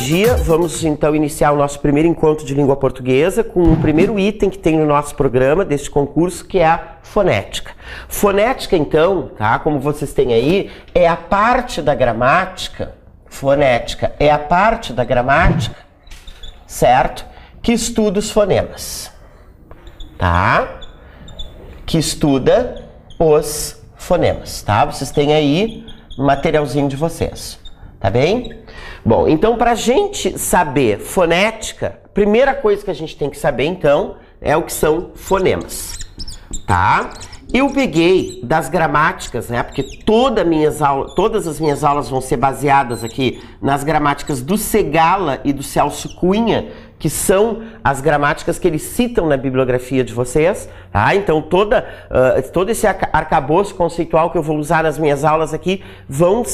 dia. Vamos então iniciar o nosso primeiro encontro de língua portuguesa com o primeiro item que tem no nosso programa deste concurso, que é a fonética. Fonética, então, tá? Como vocês têm aí, é a parte da gramática. Fonética é a parte da gramática, certo? Que estuda os fonemas, tá? Que estuda os fonemas, tá? Vocês têm aí o materialzinho de vocês, tá bem? Bom, então para a gente saber fonética, a primeira coisa que a gente tem que saber, então, é o que são fonemas, tá? Eu peguei das gramáticas, né? Porque todas as minhas aulas vão ser baseadas aqui nas gramáticas do Segala e do Celso Cunha, que são as gramáticas que eles citam na bibliografia de vocês, tá? Então todo esse arcabouço conceitual que eu vou usar nas minhas aulas aqui vão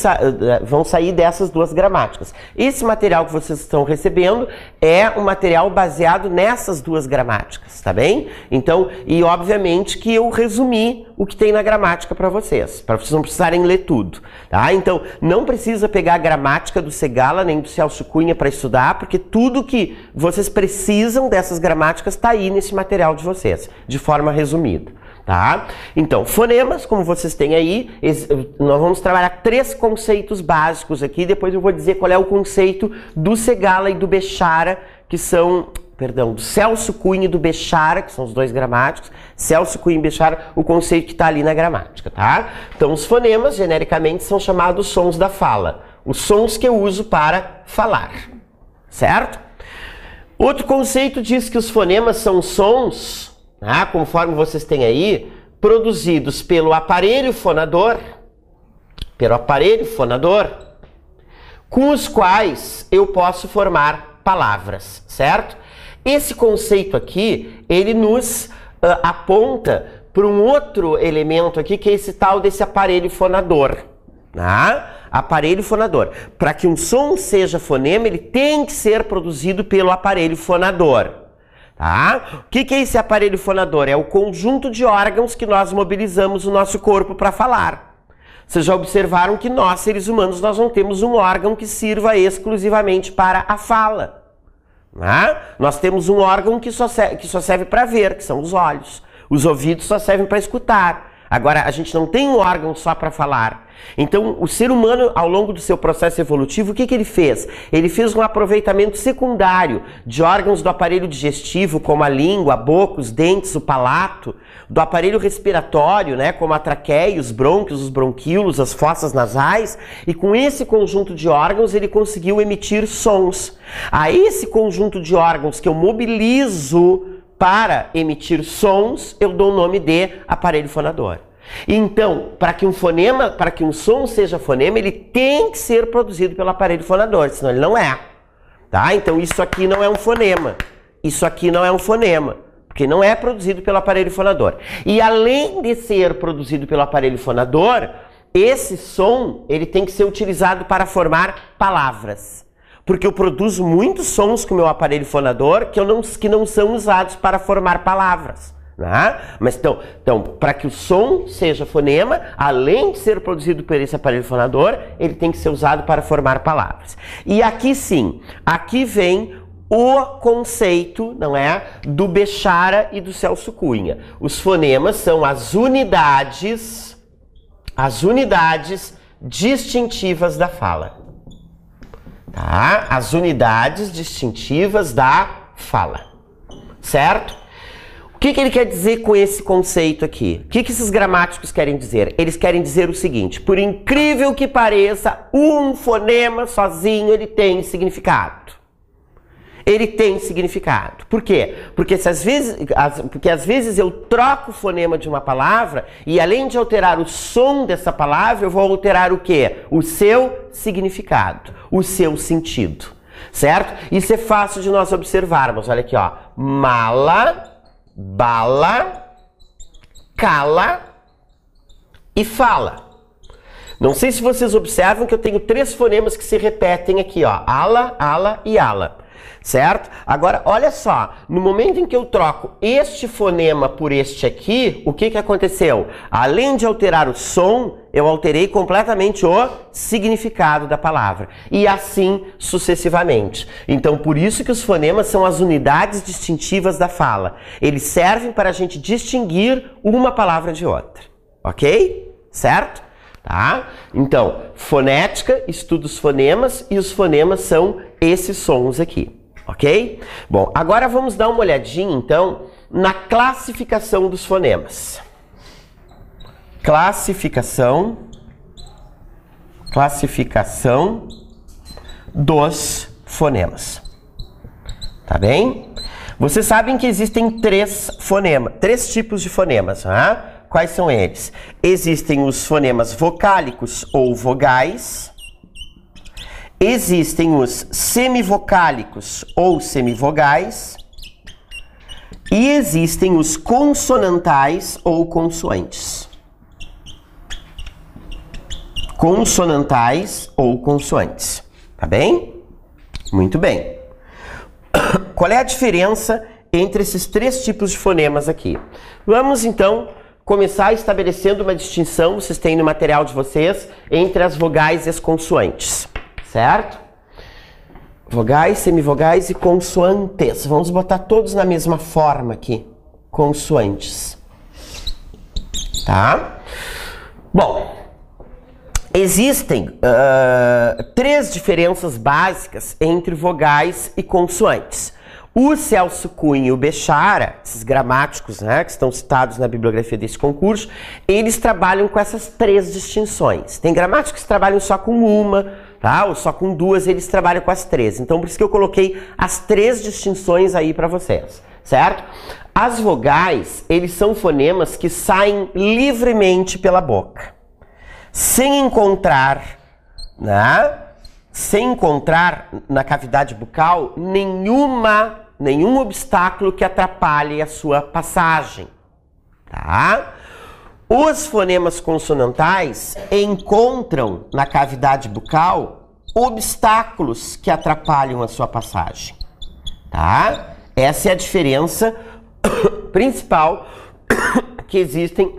sair dessas duas gramáticas. Esse material que vocês estão recebendo é um material baseado nessas duas gramáticas, tá bem? Então, e obviamente que eu resumi o que tem na gramática para vocês não precisarem ler tudo, tá? Então, não precisa pegar a gramática do Segala nem do Celso Cunha para estudar, porque tudo que vocês precisam dessas gramáticas está aí nesse material de vocês, de forma resumida, tá? Então, fonemas, como vocês têm aí, nós vamos trabalhar 3 conceitos básicos aqui, depois eu vou dizer qual é o conceito do Segala e do Bechara, que são... Perdão, do Celso Cunha e do Bechara, que são os dois gramáticos, Celso Cunha e Bechara, o conceito que está ali na gramática, tá? Então, os fonemas, genericamente, são chamados sons da fala, os sons que eu uso para falar, certo? Outro conceito diz que os fonemas são sons, né, conforme vocês têm aí, produzidos pelo aparelho fonador, com os quais eu posso formar palavras, certo? Esse conceito aqui, ele nos aponta para um outro elemento aqui, que é esse tal desse aparelho fonador, tá? Aparelho fonador. Para que um som seja fonema, ele tem que ser produzido pelo aparelho fonador, tá? O que é esse aparelho fonador? É o conjunto de órgãos que nós mobilizamos o nosso corpo para falar. Vocês já observaram que nós, seres humanos, nós não temos um órgão que sirva exclusivamente para a fala. Nós temos um órgão que só serve para ver, que são os olhos. Os ouvidos só servem para escutar. Agora, a gente não tem um órgão só para falar. Então, o ser humano, ao longo do seu processo evolutivo, o que ele fez? Ele fez um aproveitamento secundário de órgãos do aparelho digestivo, como a língua, a boca, os dentes, o palato, do aparelho respiratório, né, como a traqueia, os brônquios, os bronquíolos, as fossas nasais, e com esse conjunto de órgãos ele conseguiu emitir sons. A esse conjunto de órgãos que eu mobilizo para emitir sons, eu dou o nome de aparelho fonador. Então, para que um som seja fonema, ele tem que ser produzido pelo aparelho fonador, senão ele não é. Tá? Então, isso aqui não é um fonema. Isso aqui não é um fonema, porque não é produzido pelo aparelho fonador. E além de ser produzido pelo aparelho fonador, esse som ele tem que ser utilizado para formar palavras. Porque eu produzo muitos sons com o meu aparelho fonador que não são usados para formar palavras. Né? Mas então para que o som seja fonema, além de ser produzido por esse aparelho fonador, ele tem que ser usado para formar palavras. E aqui sim, aqui vem o conceito, não é, do Bechara e do Celso Cunha. Os fonemas são as unidades distintivas da fala. Tá? As unidades distintivas da fala, certo? O que ele quer dizer com esse conceito aqui? O que esses gramáticos querem dizer? Eles querem dizer o seguinte: por incrível que pareça, um fonema sozinho ele tem significado. Ele tem significado. Por quê? Porque às vezes eu troco o fonema de uma palavra e além de alterar o som dessa palavra, eu vou alterar o quê? O seu significado, o seu sentido, certo? Isso é fácil de nós observarmos. Olha aqui, ó. Mala, bala, cala e fala. Não sei se vocês observam que eu tenho 3 fonemas que se repetem aqui, ó. Ala, ala e ala. certo? Agora, olha só, no momento em que eu troco este fonema por este aqui, o que aconteceu? Além de alterar o som, eu alterei completamente o significado da palavra. E assim sucessivamente. Então, por isso que os fonemas são as unidades distintivas da fala. Eles servem para a gente distinguir uma palavra de outra. Ok? Certo? Tá? Então, fonética estuda os fonemas e os fonemas são esses sons aqui, ok? Bom, agora vamos dar uma olhadinha, então, na classificação dos fonemas. Classificação dos fonemas. Tá bem? Vocês sabem que existem três tipos de fonemas, né? Quais são eles? Existem os fonemas vocálicos ou vogais, existem os semivocálicos ou semivogais e existem os consonantais ou consoantes. Consonantais ou consoantes, tá bem? Muito bem. Qual é a diferença entre esses três tipos de fonemas aqui? Vamos então começar estabelecendo uma distinção, vocês têm no material de vocês, entre as vogais e as consoantes, certo? Vogais, semivogais e consoantes. Vamos botar todos na mesma forma aqui. Consoantes. Tá? Bom, existem três diferenças básicas entre vogais e consoantes. O Celso Cunha e o Bechara, esses gramáticos, né, que estão citados na bibliografia desse concurso, eles trabalham com essas três distinções. Tem gramáticos que trabalham só com uma, tá? Ou só com duas, eles trabalham com as três. Então, por isso que eu coloquei as três distinções aí para vocês, certo? As vogais, eles são fonemas que saem livremente pela boca, sem encontrar, né? Sem encontrar na cavidade bucal nenhum obstáculo que atrapalhe a sua passagem, tá? Os fonemas consonantais encontram na cavidade bucal obstáculos que atrapalham a sua passagem, tá? Essa é a diferença principal que existem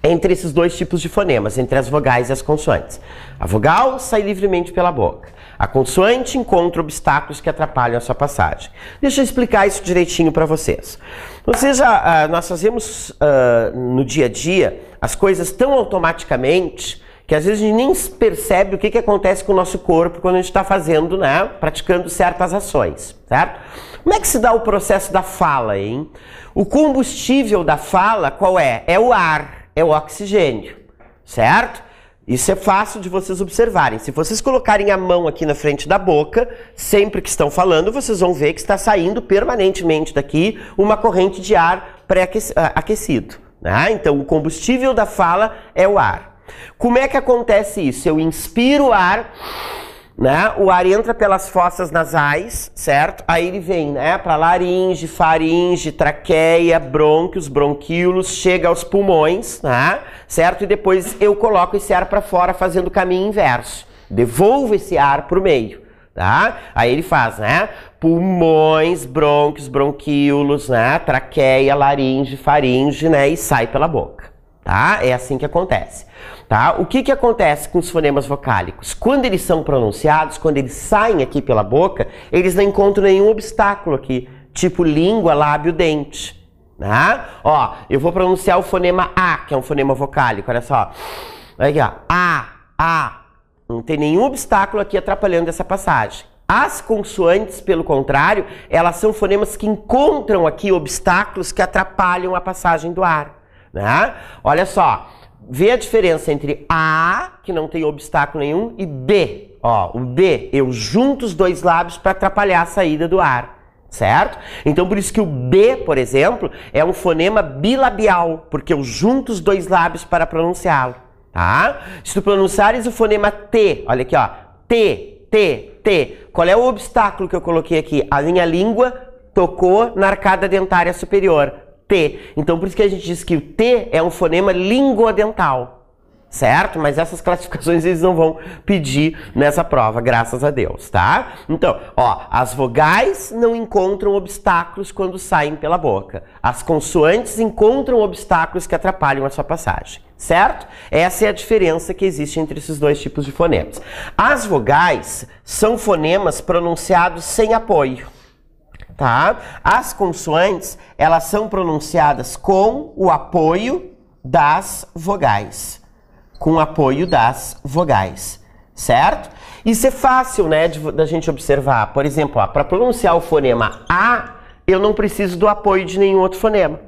entre esses dois tipos de fonemas, entre as vogais e as consoantes. A vogal sai livremente pela boca. A consoante encontra obstáculos que atrapalham a sua passagem. Deixa eu explicar isso direitinho para vocês. Nós fazemos no dia a dia as coisas tão automaticamente que às vezes a gente nem percebe o que acontece com o nosso corpo quando a gente está fazendo, né, praticando certas ações, certo? Como é que se dá o processo da fala, hein? O combustível da fala, qual é? É o ar. É o oxigênio, certo? Isso é fácil de vocês observarem. Se vocês colocarem a mão aqui na frente da boca, sempre que estão falando, vocês vão ver que está saindo permanentemente daqui uma corrente de ar pré-aquecido, né? Então, o combustível da fala é o ar. Como é que acontece isso? Eu inspiro o ar, né? O ar entra pelas fossas nasais, certo? Aí ele vem, né, para laringe, faringe, traqueia, brônquios, bronquíolos, chega aos pulmões, né? Certo? E depois eu coloco esse ar para fora fazendo o caminho inverso. Devolvo esse ar para o meio, tá? Aí ele faz, né? Pulmões, brônquios, bronquíolos, né? Traqueia, laringe, faringe, né? E sai pela boca, tá? É assim que acontece. Tá? O que acontece com os fonemas vocálicos? Quando eles são pronunciados, quando eles saem aqui pela boca, eles não encontram nenhum obstáculo aqui, tipo língua, lábio, dente. Né? Ó, eu vou pronunciar o fonema A, que é um fonema vocálico, olha só. Aqui, ó, A. Não tem nenhum obstáculo aqui atrapalhando essa passagem. As consoantes, pelo contrário, elas são fonemas que encontram aqui obstáculos que atrapalham a passagem do ar. Né? Olha só. Vê a diferença entre A, que não tem obstáculo nenhum, e B. Ó, o B, eu junto os dois lábios para atrapalhar a saída do ar, certo? Então, por isso que o B, por exemplo, é um fonema bilabial, porque eu junto os dois lábios para pronunciá-lo, tá? Se tu pronunciares o fonema T, olha aqui, ó, T. Qual é o obstáculo que eu coloquei aqui? A minha língua tocou na arcada dentária superior. T. Então, por isso que a gente diz que o T é um fonema linguodental, certo? Mas essas classificações eles não vão pedir nessa prova, graças a Deus, tá? Então, ó, as vogais não encontram obstáculos quando saem pela boca. As consoantes encontram obstáculos que atrapalham a sua passagem, certo? Essa é a diferença que existe entre esses dois tipos de fonemas. As vogais são fonemas pronunciados sem apoio, tá? As consoantes, elas são pronunciadas com o apoio das vogais. Com o apoio das vogais, certo? Isso é fácil, né, da gente observar. Por exemplo, para pronunciar o fonema A, eu não preciso do apoio de nenhum outro fonema.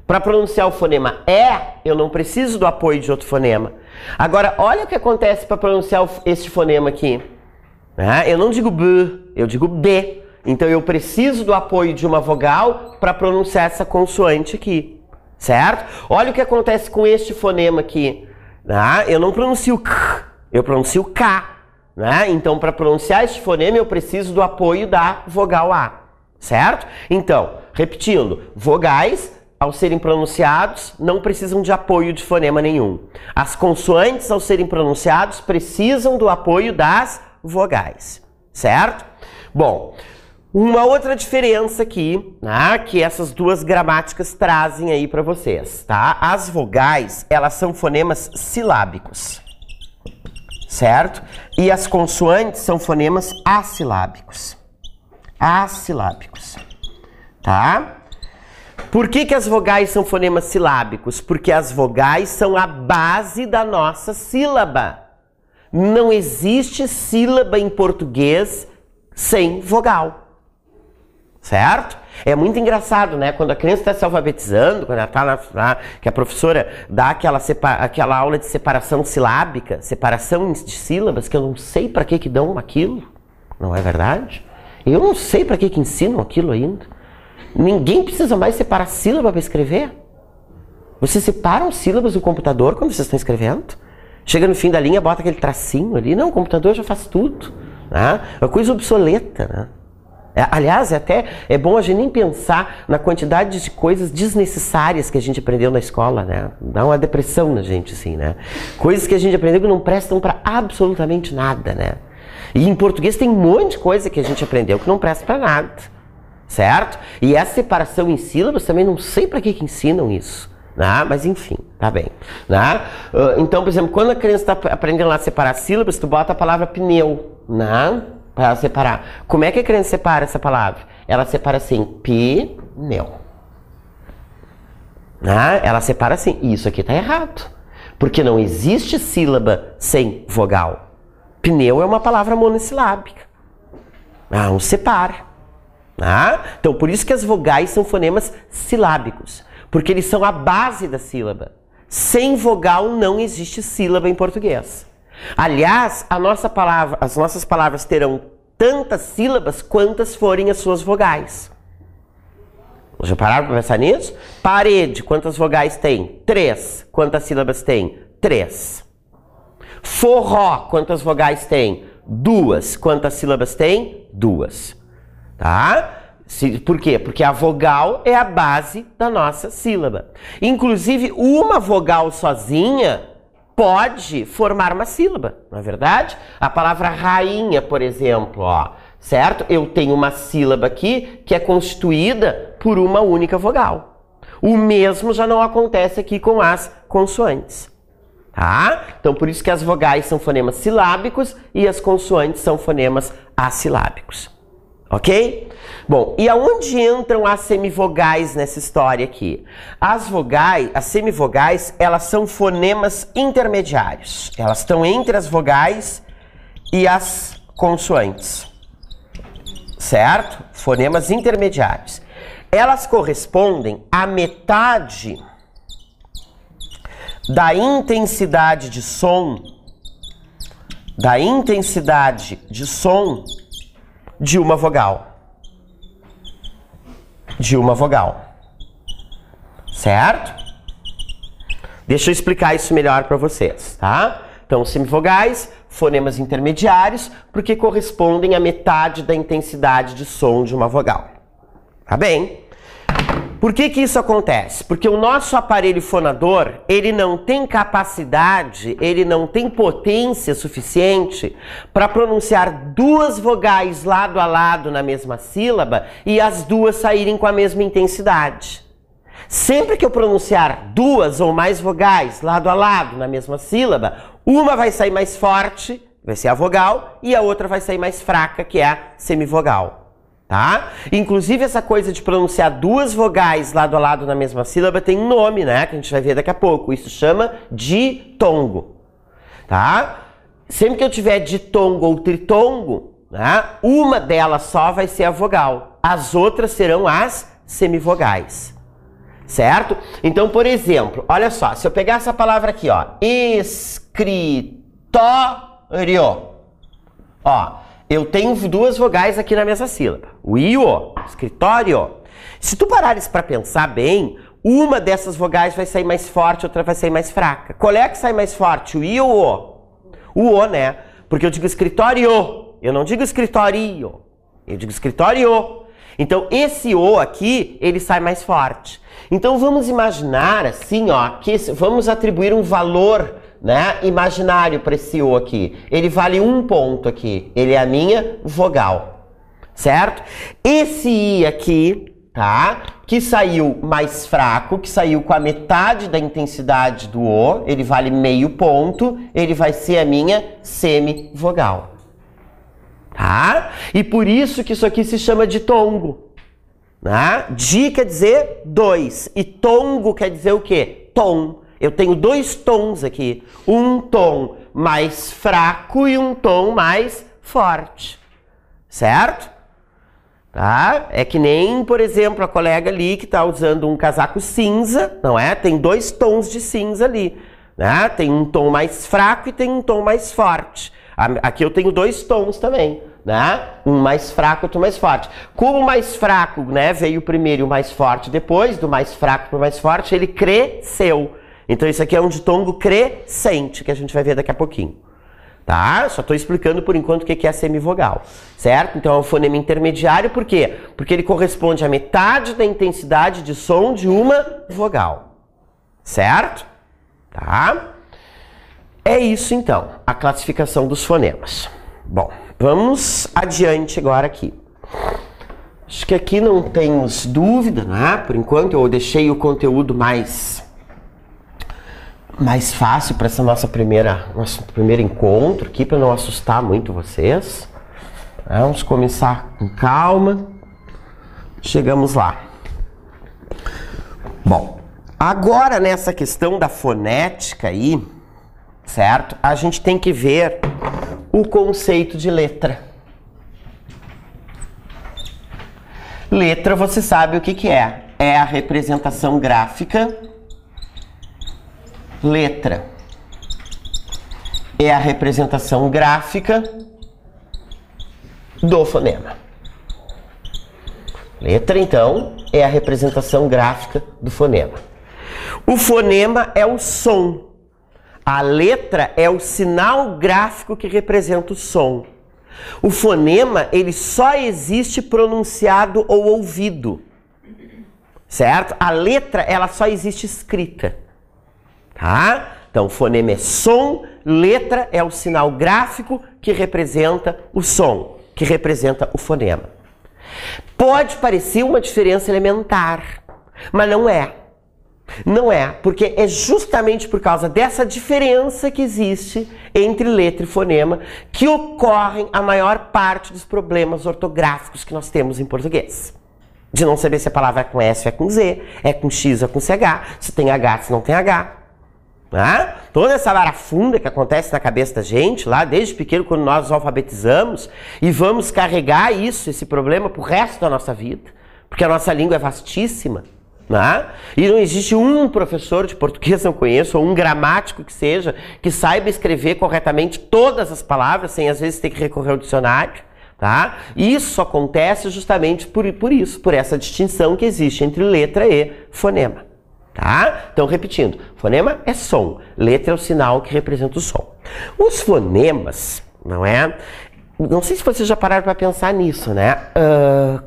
Para pronunciar o fonema E, eu não preciso do apoio de outro fonema. Agora, olha o que acontece para pronunciar este fonema aqui. Eu não digo B, eu digo B. Então, eu preciso do apoio de uma vogal para pronunciar essa consoante aqui, certo? Olha o que acontece com este fonema aqui. Eu não pronuncio K, eu pronuncio K. Então, para pronunciar este fonema, eu preciso do apoio da vogal A, certo? Então, repetindo, vogais, ao serem pronunciados, não precisam de apoio de fonema nenhum. As consoantes, ao serem pronunciados, precisam do apoio das vogais, certo? Bom, uma outra diferença aqui, que essas duas gramáticas trazem aí para vocês, tá? As vogais, elas são fonemas silábicos, certo? E as consoantes são fonemas assilábicos. Assilábicos, tá? Por que as vogais são fonemas silábicos? Porque as vogais são a base da nossa sílaba. Não existe sílaba em português sem vogal. Certo? É muito engraçado, né? Quando a criança está se alfabetizando, quando ela está que a professora dá aquela aula de separação silábica, separação de sílabas, que eu não sei para que dão aquilo. Não é verdade? Eu não sei para que ensinam aquilo ainda. Ninguém precisa mais separar sílaba para escrever. Vocês separam sílabas do computador quando vocês estão escrevendo? Chega no fim da linha, bota aquele tracinho ali. Não, o computador já faz tudo. Né? É uma coisa obsoleta, né? Aliás, é bom a gente nem pensar na quantidade de coisas desnecessárias que a gente aprendeu na escola, né? Dá uma depressão na gente, assim, né? Coisas que a gente aprendeu que não prestam para absolutamente nada, né? E em português tem um monte de coisa que a gente aprendeu que não presta para nada, certo? E essa separação em sílabas também não sei para que ensinam isso, né? Mas enfim, tá bem, né? Então, por exemplo, quando a criança está aprendendo lá a separar sílabas, tu bota a palavra pneu, né? Para separar. Como é que a criança separa essa palavra? Ela separa assim, pneu. Ela separa assim. E isso aqui está errado. Porque não existe sílaba sem vogal. Pneu é uma palavra monossilábica. Não separa. Então, por isso que as vogais são fonemas silábicos. Porque eles são a base da sílaba. Sem vogal não existe sílaba em português. Aliás, as nossas palavras terão tantas sílabas quantas forem as suas vogais. Já pararam para pensar nisso? Parede, quantas vogais tem? 3. Quantas sílabas tem? 3. Forró, quantas vogais tem? 2. Quantas sílabas tem? 2. Tá? Por quê? Porque a vogal é a base da nossa sílaba. Inclusive, uma vogal sozinha pode formar uma sílaba, não é verdade? A palavra rainha, por exemplo, ó, certo? Eu tenho uma sílaba aqui que é constituída por uma única vogal. O mesmo já não acontece aqui com as consoantes, tá? Então, por isso que as vogais são fonemas silábicos e as consoantes são fonemas assilábicos. Ok? Bom, e aonde entram as semivogais nessa história aqui? As semivogais, elas são fonemas intermediários. Elas estão entre as vogais e as consoantes. Certo? Fonemas intermediários. Elas correspondem à metade da intensidade de som, de uma vogal. De uma vogal. Certo? Deixa eu explicar isso melhor para vocês, tá? Então, semivogais, fonemas intermediários, porque correspondem à metade da intensidade de som de uma vogal. Tá bem? Por que que isso acontece? Porque o nosso aparelho fonador, ele não tem capacidade, ele não tem potência suficiente para pronunciar duas vogais lado a lado na mesma sílaba e as duas saírem com a mesma intensidade. Sempre que eu pronunciar duas ou mais vogais lado a lado na mesma sílaba, uma vai sair mais forte, vai ser a vogal, e a outra vai sair mais fraca, que é a semivogal. Tá? Inclusive essa coisa de pronunciar duas vogais lado a lado na mesma sílaba tem um nome, né? Que a gente vai ver daqui a pouco. Isso chama ditongo. Tá? Sempre que eu tiver ditongo ou tritongo, né? Uma delas só vai ser a vogal. As outras serão as semivogais. Certo? Então, por exemplo, olha só. Se eu pegar essa palavra aqui, ó. Escritório. Ó. Eu tenho duas vogais aqui na mesma sílaba. O I e o O. Escritório. Se tu parares para pensar bem, uma dessas vogais vai sair mais forte, outra vai sair mais fraca. Qual é que sai mais forte? O I ou o O? O O, né? Porque eu digo escritório. Eu não digo escritório. Eu digo escritório. Então, esse O aqui, ele sai mais forte. Então, vamos imaginar assim, ó, que vamos atribuir um valor, né, imaginário para esse O aqui. Ele vale 1 ponto aqui. Ele é a minha vogal. Certo? Esse I aqui, tá? Que saiu mais fraco, que saiu com a metade da intensidade do O, ele vale meio ponto, ele vai ser a minha semivogal. Tá? E por isso que isso aqui se chama ditongo. Né? Di quer dizer 2 e tongo quer dizer o quê? Tom. Eu tenho 2 tons aqui, um tom mais fraco e um tom mais forte, certo? Tá? É que nem, por exemplo, a colega ali que está usando um casaco cinza, não é? Tem 2 tons de cinza ali, né? Tem um tom mais fraco e tem um tom mais forte. Aqui eu tenho 2 tons também, né? Um mais fraco e outro mais forte. Como o mais fraco, né, veio primeiro e o mais forte depois, do mais fraco para o mais forte, ele cresceu. Então isso aqui é um ditongo crescente, que a gente vai ver daqui a pouquinho. Tá? Só estou explicando por enquanto o que é a semivogal, certo? Então é um fonema intermediário, por quê? Porque ele corresponde à metade da intensidade de som de uma vogal, certo? Tá? É isso então, a classificação dos fonemas. Bom, vamos adiante agora aqui. Acho que aqui não temos dúvida, né? Por enquanto eu deixei o conteúdo mais fácil para essa nosso primeiro encontro aqui, para não assustar muito vocês. Vamos começar com calma. Chegamos lá. Bom, agora nessa questão da fonética aí, certo? A gente tem que ver o conceito de letra. Letra, você sabe o que é? É a representação gráfica. Letra é a representação gráfica do fonema. Letra, então, é a representação gráfica do fonema. O fonema é o som. A letra é o sinal gráfico que representa o som. O fonema, ele só existe pronunciado ou ouvido. Certo? A letra, ela só existe escrita. Tá? Então, fonema é som, letra é o sinal gráfico que representa o som, que representa o fonema. Pode parecer uma diferença elementar, mas não é. Não é, porque é justamente por causa dessa diferença que existe entre letra e fonema que ocorrem a maior parte dos problemas ortográficos que nós temos em português. De não saber se a palavra é com S ou é com Z, é com X ou é com CH, se tem H, se não tem H. Ah, toda essa barafunda que acontece na cabeça da gente, lá desde pequeno, quando nós nos alfabetizamos, e vamos carregar esse problema pro resto da nossa vida, porque a nossa língua é vastíssima, né? E não existe um professor de português, eu conheço, ou um gramático que seja, que saiba escrever corretamente todas as palavras, sem às vezes ter que recorrer ao dicionário, tá? Isso acontece justamente por isso, por essa distinção que existe entre letra e fonema. Tá? Então, repetindo, fonema é som, letra é o sinal que representa o som. Os fonemas, não é? não sei se vocês já pararam para pensar nisso, né?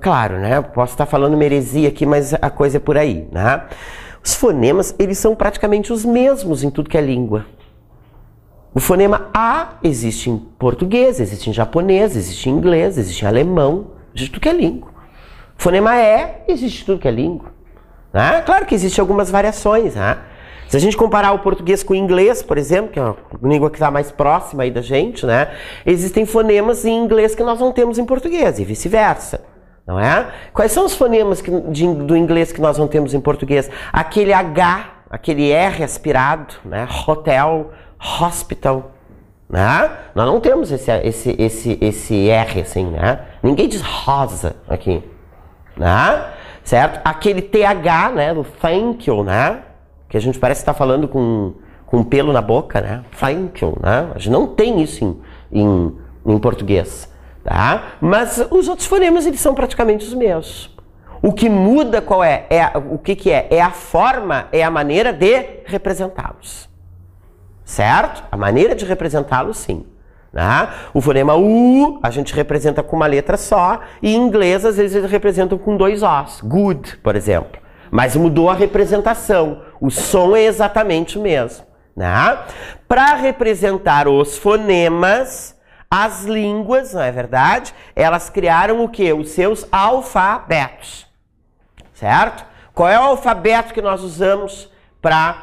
Claro, né? Eu posso estar falando uma heresia aqui, mas a coisa é por aí, né? Os fonemas, eles são praticamente os mesmos em tudo que é língua. O fonema A existe em português, existe em japonês, existe em inglês, existe em alemão, existe em tudo que é língua. O fonema E existe em tudo que é língua. Né? Claro que existem algumas variações, né? Se a gente comparar o português com o inglês, por exemplo, que é uma língua que está mais próxima aí da gente, né? Existem fonemas em inglês que nós não temos em português e vice-versa, não é? Quais são os fonemas do inglês que nós não temos em português? Aquele H, aquele R aspirado, né? Hotel, hospital, né? Nós não temos esse R assim, né? Ninguém diz rosa aqui, né? Certo? Aquele TH, né? Do thank you, né? Que a gente parece estar falando com um pelo na boca, né? Thank you, né? A gente não tem isso em português, tá? Mas os outros fonemas, eles são praticamente os mesmos. O que muda qual é? O que é? É a forma, é a maneira de representá-los. Certo? A maneira de representá-los, sim. Né? O fonema U a gente representa com uma letra só, e em inglês às vezes eles representam com 2 Os. Good, por exemplo. Mas mudou a representação. O som é exatamente o mesmo. Né? Para representar os fonemas, as línguas, não é verdade? Elas criaram o quê? Os seus alfabetos. Certo? Qual é o alfabeto que nós usamos para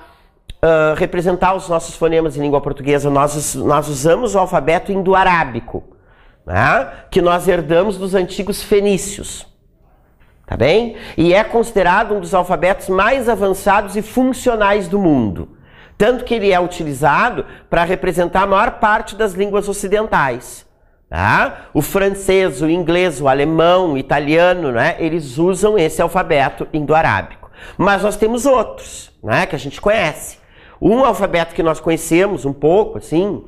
representar os nossos fonemas em língua portuguesa? Nós usamos o alfabeto indo-arábico, né? Que nós herdamos dos antigos fenícios. Tá bem? E é considerado um dos alfabetos mais avançados e funcionais do mundo. Tanto que ele é utilizado para representar a maior parte das línguas ocidentais. Tá? O francês, o inglês, o alemão, o italiano, né? Eles usam esse alfabeto indo-arábico. Mas nós temos outros, né? Que a gente conhece. Um alfabeto que nós conhecemos um pouco, assim,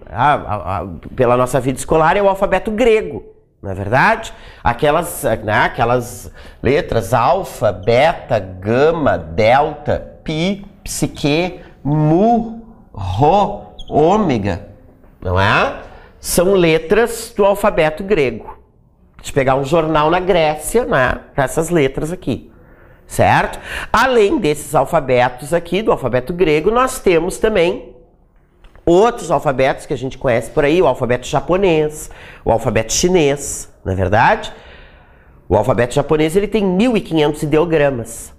pela nossa vida escolar, é o alfabeto grego. Não é verdade? Aquelas letras alfa, beta, gama, delta, pi, psique, mu, rho, ômega, não é? São letras do alfabeto grego. Se pegar um jornal na Grécia, né? Essas letras aqui, certo? Além desses alfabetos aqui, do alfabeto grego, nós temos também outros alfabetos que a gente conhece por aí, o alfabeto japonês, o alfabeto chinês, não é verdade? O alfabeto japonês, ele tem 1.500 ideogramas.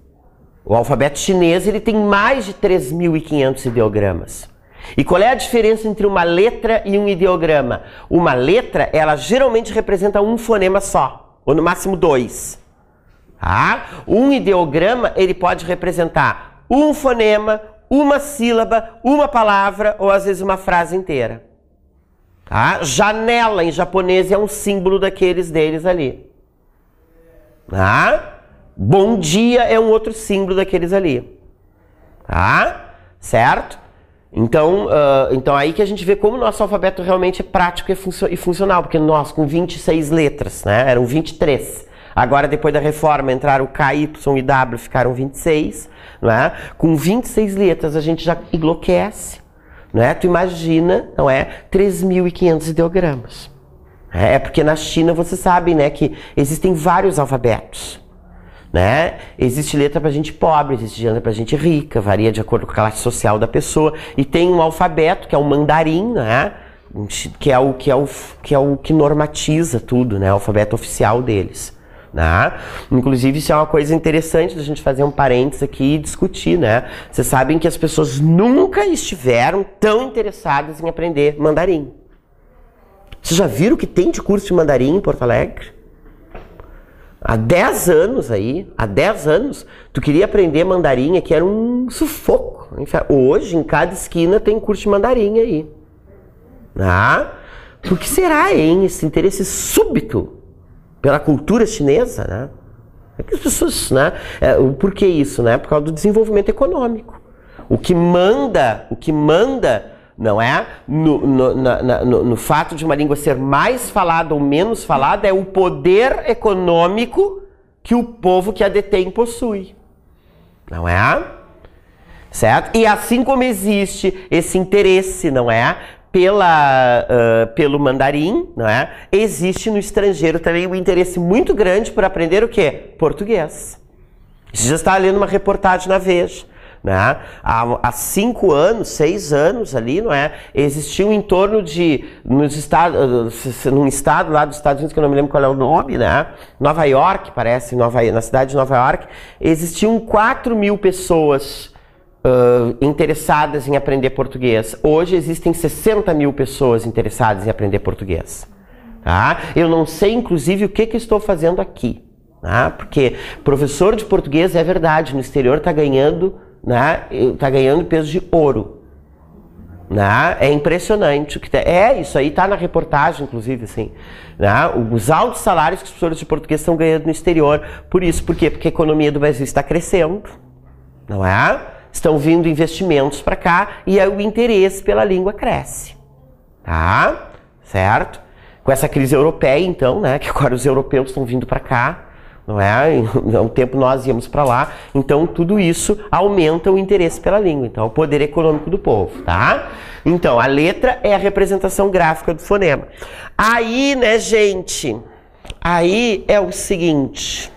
O alfabeto chinês, ele tem mais de 3.500 ideogramas. E qual é a diferença entre uma letra e um ideograma? Uma letra, ela geralmente representa um fonema só, ou no máximo 2. Tá? Um ideograma, ele pode representar um fonema, uma sílaba, uma palavra ou às vezes uma frase inteira. Tá? Janela em japonês é um símbolo deles ali. Tá? Bom dia é um outro símbolo daqueles ali. Tá? Certo? Então aí que a gente vê como o nosso alfabeto realmente é prático e funcional, porque nós com 26 letras, né? Eram 23. Agora, depois da reforma, entraram K, Y e W, ficaram 26, não é? Com 26 letras, a gente já enlouquece, não é? Tu imagina, não é? 3.500 ideogramas. É porque na China, você sabe, né, que existem vários alfabetos, né? Existe letra para gente pobre, existe letra para gente rica, varia de acordo com a classe social da pessoa, e tem um alfabeto, que é o mandarim, né? Que é o que normatiza tudo, né? O alfabeto oficial deles. Né? Inclusive, isso é uma coisa interessante da gente fazer um parênteses aqui e discutir, né? Vocês sabem que as pessoas nunca estiveram tão interessadas em aprender mandarim. Vocês já viram que tem de curso de mandarim em Porto Alegre? Há 10 anos aí, há 10 anos, tu queria aprender mandarim, que era um sufoco. Hoje, em cada esquina, tem curso de mandarim aí. Ah, por que será, hein, esse interesse súbito pela cultura chinesa, né? É que as pessoas, né? Por que isso, né? Por causa do desenvolvimento econômico. O que manda, não é? No fato de uma língua ser mais falada ou menos falada, é o poder econômico que o povo que a detém possui. Não é? Certo? E assim como existe esse interesse, não é? pelo mandarim, não é? Existe no estrangeiro também um interesse muito grande por aprender o quê? Português. Você já está lendo uma reportagem na Veja. Né? Há 5 anos, 6 anos ali, não é? Existiam em torno de, num estado lá dos Estados Unidos, que eu não me lembro qual é o nome, né? Nova York, parece, na cidade de Nova York, existiam 4.000 pessoas interessadas em aprender português. Hoje existem 60.000 pessoas interessadas em aprender português. Tá? Eu não sei, inclusive, o que eu estou fazendo aqui. Tá? Porque professor de português, é verdade, no exterior está ganhando, né? Tá ganhando peso de ouro. Né? É impressionante. Isso aí está na reportagem, inclusive, assim. Né? Os altos salários que os professores de português estão ganhando no exterior. Por isso, por quê? Porque a economia do Brasil está crescendo. Não é? Estão vindo investimentos para cá e aí o interesse pela língua cresce. Tá? Certo? Com essa crise europeia, então, né? Que agora os europeus estão vindo para cá. Não é? Há um tempo nós íamos para lá, então tudo isso aumenta o interesse pela língua, então o poder econômico do povo, tá? Então, a letra é a representação gráfica do fonema. Aí, né, gente, aí é o seguinte,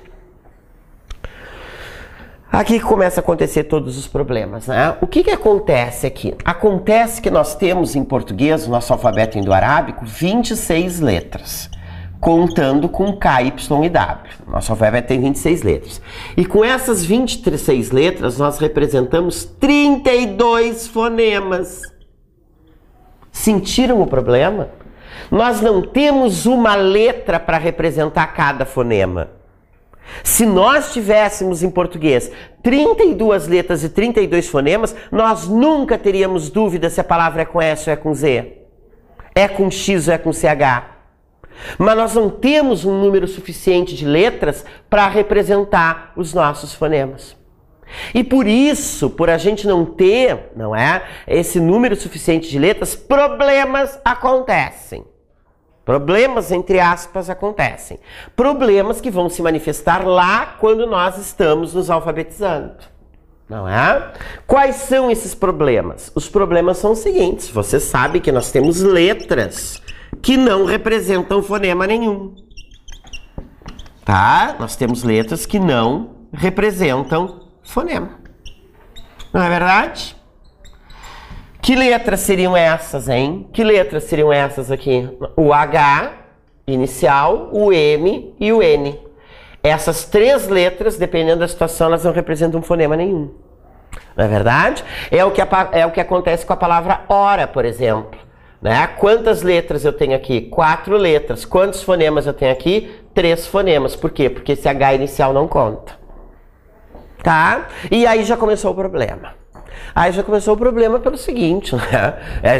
aqui que começa a acontecer todos os problemas, né? O que acontece aqui? Acontece que nós temos em português, o nosso alfabeto indo-arábico, 26 letras. Contando com K, Y e W. Nosso alfabeto tem 26 letras. E com essas 26 letras, nós representamos 32 fonemas. Sentiram o problema? Nós não temos uma letra para representar cada fonema. Se nós tivéssemos em português 32 letras e 32 fonemas, nós nunca teríamos dúvida se a palavra é com S ou é com Z. É com X ou é com CH. Mas nós não temos um número suficiente de letras para representar os nossos fonemas. E por isso, por a gente não ter, não é, esse número suficiente de letras, problemas acontecem. Problemas, entre aspas, acontecem. Problemas que vão se manifestar lá quando nós estamos nos alfabetizando. Não é? Quais são esses problemas? Os problemas são os seguintes. Você sabe que nós temos letras que não representam fonema nenhum. Tá? Nós temos letras que não representam fonema. Não é verdade? Que letras seriam essas, hein? Que letras seriam essas aqui? O H inicial, o M e o N. Essas 3 letras, dependendo da situação, elas não representam fonema nenhum. Não é verdade? É o que acontece com a palavra hora, por exemplo. Né? Quantas letras eu tenho aqui? 4 letras. Quantos fonemas eu tenho aqui? 3 fonemas. Por quê? Porque esse H inicial não conta. Tá? E aí já começou o problema. Aí já começou o problema pelo seguinte, né?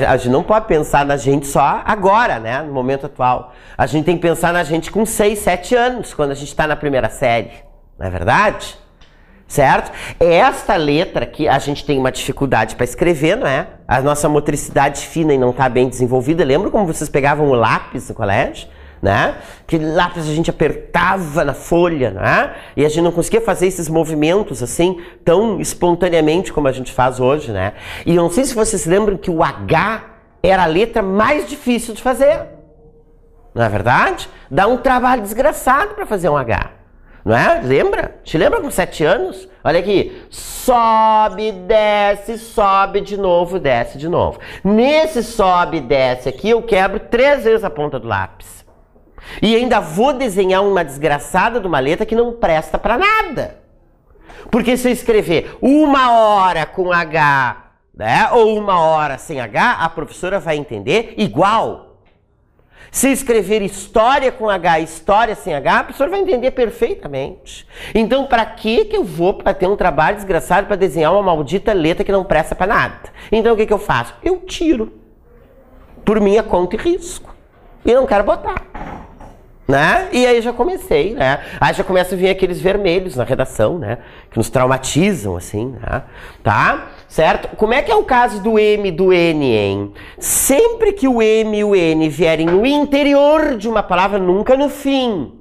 A gente não pode pensar na gente só agora, né? No momento atual. A gente tem que pensar na gente com 6, 7 anos, quando a gente está na primeira série. Não é verdade? Certo? Esta letra aqui, a gente tem uma dificuldade para escrever, não é? A nossa motricidade fina e não está bem desenvolvida. Lembra como vocês pegavam o lápis no colégio? Né? Aquele lápis a gente apertava na folha, né? E a gente não conseguia fazer esses movimentos assim, tão espontaneamente como a gente faz hoje, né? E eu não sei se vocês lembram que o H era a letra mais difícil de fazer. Não é verdade? Dá um trabalho desgraçado para fazer um H. Não é? Lembra? Te lembra com 7 anos? Olha aqui. Sobe, desce, sobe de novo, desce de novo. Nesse sobe e desce aqui, eu quebro 3 vezes a ponta do lápis. E ainda vou desenhar uma desgraçada de uma letra que não presta pra nada. Porque se eu escrever 1 hora com H, né, ou 1 hora sem H, a professora vai entender igual. Se escrever história com H, história sem H, a professora vai entender perfeitamente. Então, para que eu vou para ter um trabalho desgraçado para desenhar uma maldita letra que não presta para nada? Então, o que eu faço? Eu tiro. Por minha conta e risco. E não quero botar. Né? E aí já comecei, né? Aí já começa a vir aqueles vermelhos na redação, né? Que nos traumatizam, assim, né? Tá? Certo? Como é que é o caso do M e do N, hein? Sempre que o M e o N vierem no interior de uma palavra, nunca no fim.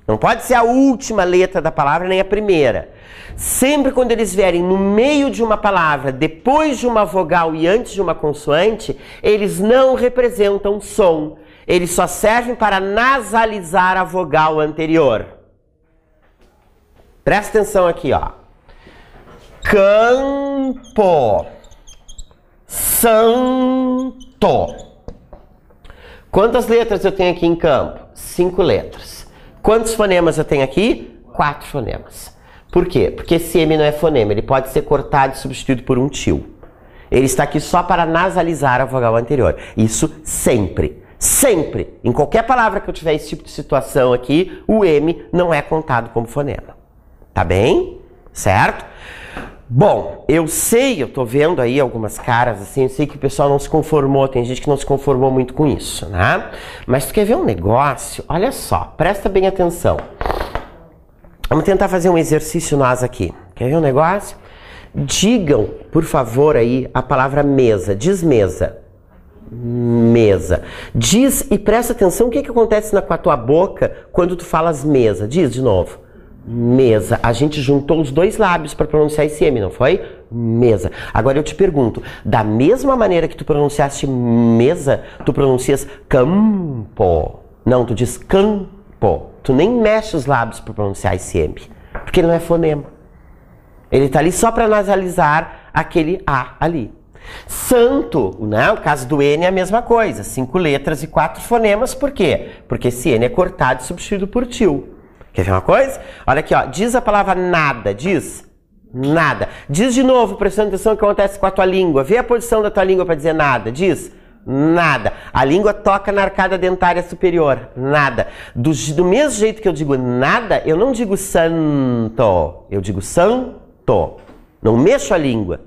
Não pode ser a última letra da palavra nem a primeira. Sempre quando eles vierem no meio de uma palavra, depois de uma vogal e antes de uma consoante, eles não representam som. Eles só servem para nasalizar a vogal anterior. Presta atenção aqui, ó. Campo. Santo. Quantas letras eu tenho aqui em campo? 5 letras. Quantos fonemas eu tenho aqui? 4 fonemas. Por quê? Porque esse M não é fonema, ele pode ser cortado e substituído por um tio. Ele está aqui só para nasalizar a vogal anterior. Isso sempre. Sempre. Em qualquer palavra que eu tiver esse tipo de situação aqui, o M não é contado como fonema. Tá bem? Certo? Bom, eu sei, eu tô vendo aí algumas caras assim, eu sei que o pessoal não se conformou, tem gente que não se conformou muito com isso, né? Mas tu quer ver um negócio? Olha só, presta bem atenção. Vamos tentar fazer um exercício nós aqui. Quer ver um negócio? Digam, por favor, aí a palavra mesa. Diz mesa. Mesa. Diz e presta atenção o que acontece com a tua boca quando tu falas mesa. Diz de novo. Mesa. A gente juntou os 2 lábios para pronunciar esse M, não foi? Mesa. Agora eu te pergunto, da mesma maneira que tu pronunciaste mesa, tu pronuncias campo. Não, tu diz campo. Tu nem mexe os lábios para pronunciar esse M, porque ele não é fonema. Ele está ali só para nasalizar aquele A ali. Santo, né? O caso do N é a mesma coisa. 5 letras e 4 fonemas. Por quê? Porque esse N é cortado e substituído por tio. Quer ver uma coisa? Olha aqui, ó. Diz a palavra nada. Diz nada. Diz de novo, prestando atenção no que acontece com a tua língua. Vê a posição da tua língua para dizer nada. Diz nada. A língua toca na arcada dentária superior. Nada. Do mesmo jeito que eu digo nada, eu não digo santo. Eu digo santo. Não mexo a língua.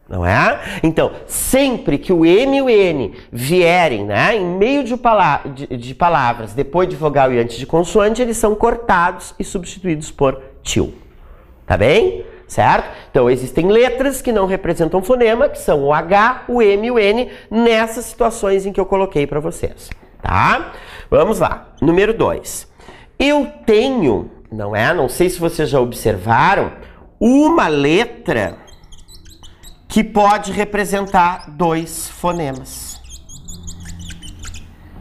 Não é? Então, sempre que o M e o N vierem, né, em meio de palavras, depois de vogal e antes de consoante, eles são cortados e substituídos por tio. Tá bem? Certo? Então, existem letras que não representam fonema, que são o H, o M e o N, nessas situações em que eu coloquei para vocês. Tá? Vamos lá. Número 2. Eu tenho, não sei se vocês já observaram, uma letra que pode representar 2 fonemas.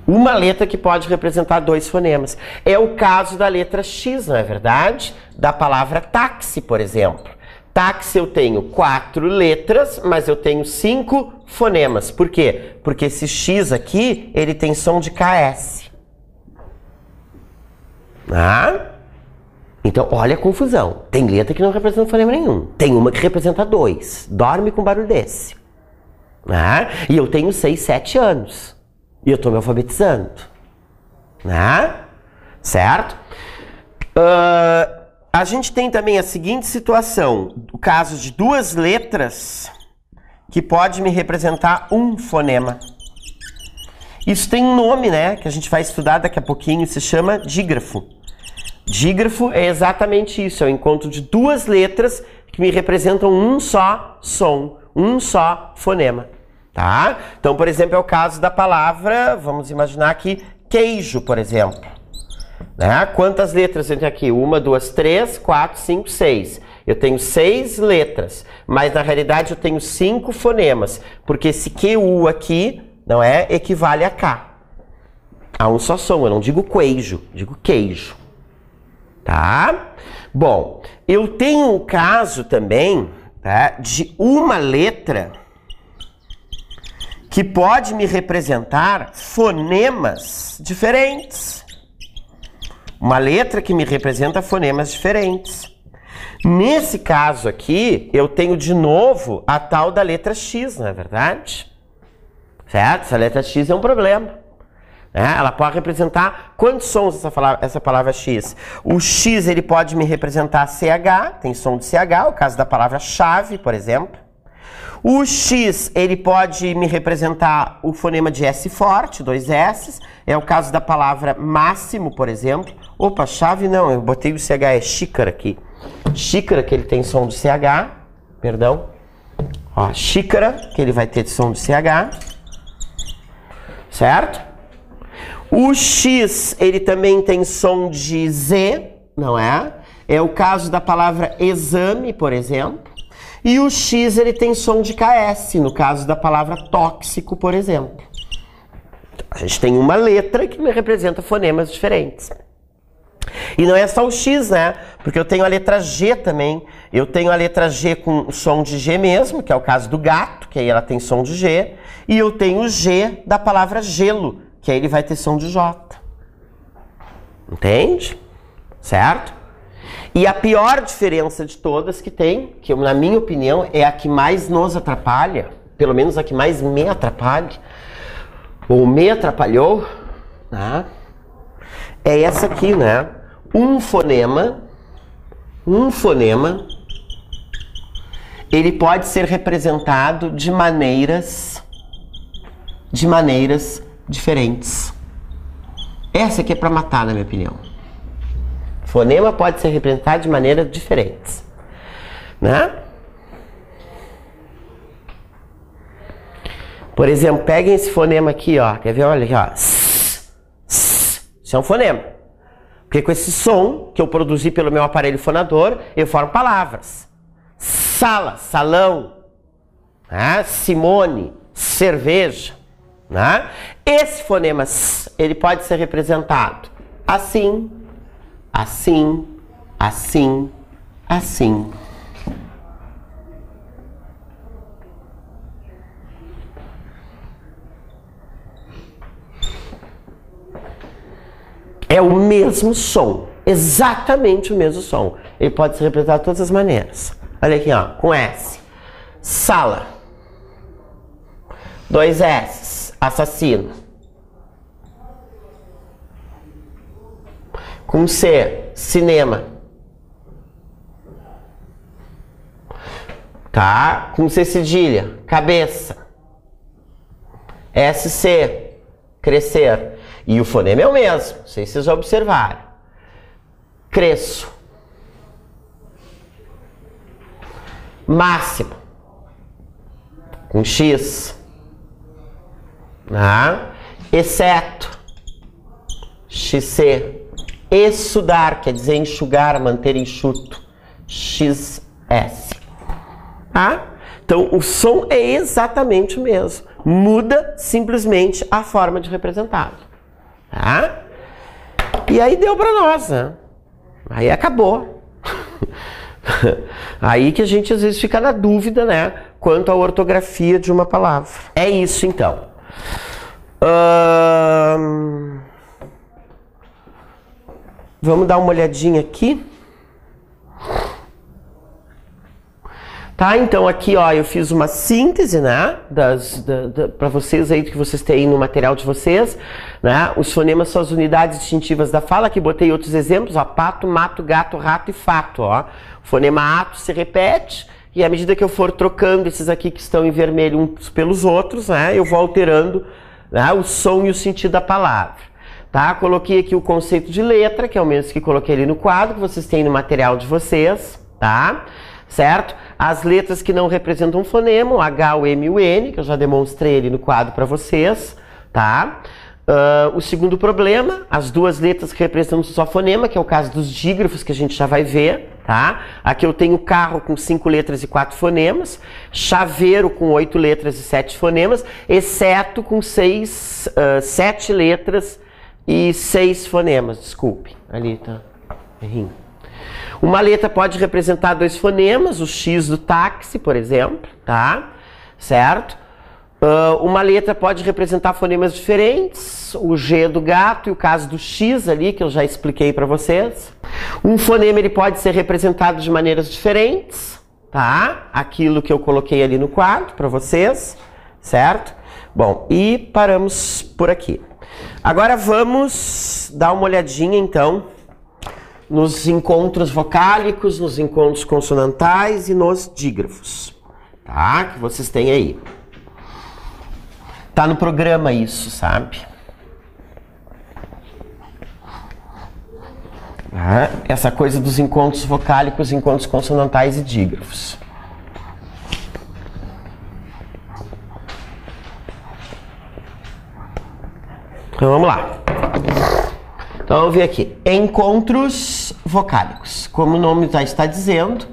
Uma letra que pode representar 2 fonemas. É o caso da letra X, não é verdade? Da palavra táxi, por exemplo. Táxi eu tenho 4 letras, mas eu tenho 5 fonemas. Por quê? Porque esse X aqui, ele tem som de KS. Então, olha a confusão. Tem letra que não representa fonema nenhum. Tem uma que representa 2. Dorme com barulho desse. E eu tenho 6, 7 anos. E eu estou me alfabetizando. Certo? A gente tem também a seguinte situação. O caso de 2 letras que pode me representar um fonema. Isso tem um nome, né? Que a gente vai estudar daqui a pouquinho. Se chama dígrafo. Dígrafo é exatamente isso, é o encontro de 2 letras que me representam um só som, um só fonema, tá? Então, por exemplo, é o caso da palavra, vamos imaginar aqui, queijo, por exemplo. Né? Quantas letras eu tenho aqui? 1, 2, 3, 4, 5, 6. Eu tenho 6 letras, mas na realidade eu tenho 5 fonemas, porque esse QU aqui, não é, equivale a K. A um só som, eu não digo queijo, digo queijo. Tá? Bom, eu tenho um caso também, tá, de uma letra que pode me representar fonemas diferentes. Uma letra que me representa fonemas diferentes. Nesse caso aqui, eu tenho de novo a tal da letra X, não é verdade? Certo? Essa letra X é um problema. Ela pode representar quantos sons essa palavra X? O X ele pode me representar CH, tem som de CH, o caso da palavra chave, por exemplo. O X ele pode me representar o fonema de S forte, 2 S, é o caso da palavra máximo, por exemplo. Opa, chave não, eu botei o CH, é xícara aqui. Xícara que ele tem som de CH, perdão. Ó, xícara que ele vai ter som de CH, certo? O X, ele também tem som de Z, não é? É o caso da palavra exame, por exemplo. E o X, ele tem som de KS, no caso da palavra tóxico, por exemplo. A gente tem uma letra que me representa fonemas diferentes. E não é só o X, né? Porque eu tenho a letra G também. Eu tenho a letra G com som de G mesmo, que é o caso do gato, que aí ela tem som de G. E eu tenho o G da palavra gelo, que aí ele vai ter som de J. Entende? Certo? E a pior diferença de todas que tem, que na minha opinião é a que mais nos atrapalha, pelo menos a que mais me atrapalha, ou me atrapalhou, né? É essa aqui, né? Um fonema, ele pode ser representado de maneiras diferentes. Essa aqui é para matar, na minha opinião. Fonema pode ser representado de maneiras diferentes, né? Por exemplo, peguem esse fonema aqui, ó. Quer ver? Olha aqui, ó. Isso é um fonema. Porque com esse som que eu produzi pelo meu aparelho fonador, eu formo palavras. Sala, salão, né? Simone, cerveja, né? Esse fonema, ele pode ser representado assim, assim, assim, assim. É o mesmo som, exatamente o mesmo som. Ele pode ser representado de todas as maneiras. Olha aqui, ó, com S. Sala. 2 S. Assassino. Com C. Cinema. Tá? Com C cedilha. Cabeça. SC. Crescer. E o fonema é o mesmo, não sei se vocês já observaram. Cresço. Máximo. Com X. Ah. Exceto. XC. Exsudar, quer dizer enxugar, manter enxuto. XS. Tá? Então o som é exatamente o mesmo. Muda simplesmente a forma de representá-lo. Tá? E aí deu pra nós, né? Aí acabou. Aí que a gente às vezes fica na dúvida, né? Quanto à ortografia de uma palavra. É isso então. Vamos dar uma olhadinha aqui. Tá, então aqui, ó, eu fiz uma síntese, né, para vocês aí, que vocês têm no material de vocês, né, os fonemas são as unidades distintivas da fala, aqui botei outros exemplos, ó, pato, mato, gato, rato e fato, ó. O fonema ato se repete, e à medida que eu for trocando esses aqui que estão em vermelho uns pelos outros, né, eu vou alterando, né, o som e o sentido da palavra. Tá, coloquei aqui o conceito de letra, que é o mesmo que coloquei ali no quadro, que vocês têm no material de vocês, tá? Certo? As letras que não representam um fonema, o H, o M e o N, que eu já demonstrei ali no quadro para vocês, tá? O segundo problema, as duas letras que representam só fonema, que é o caso dos dígrafos, que a gente já vai ver, tá? Aqui eu tenho carro com 5 letras e 4 fonemas, chaveiro com 8 letras e 7 fonemas, exceto com 7 letras e 6 fonemas, desculpe, ali tá errinho. Uma letra pode representar 2 fonemas, o X do táxi, por exemplo, tá? Certo? Uma letra pode representar fonemas diferentes, o G do gato e o caso do X ali, que eu já expliquei para vocês. Um fonema ele pode ser representado de maneiras diferentes, tá? Aquilo que eu coloquei ali no quadro para vocês, certo? Bom, e paramos por aqui. Agora vamos dar uma olhadinha, então, nos encontros vocálicos, nos encontros consonantais e nos dígrafos, tá? Que vocês têm aí. Tá no programa isso, sabe? Tá? Essa coisa dos encontros vocálicos, encontros consonantais e dígrafos. Então vamos lá. Então, vamos ver aqui. Encontros vocálicos. Como o nome já está dizendo,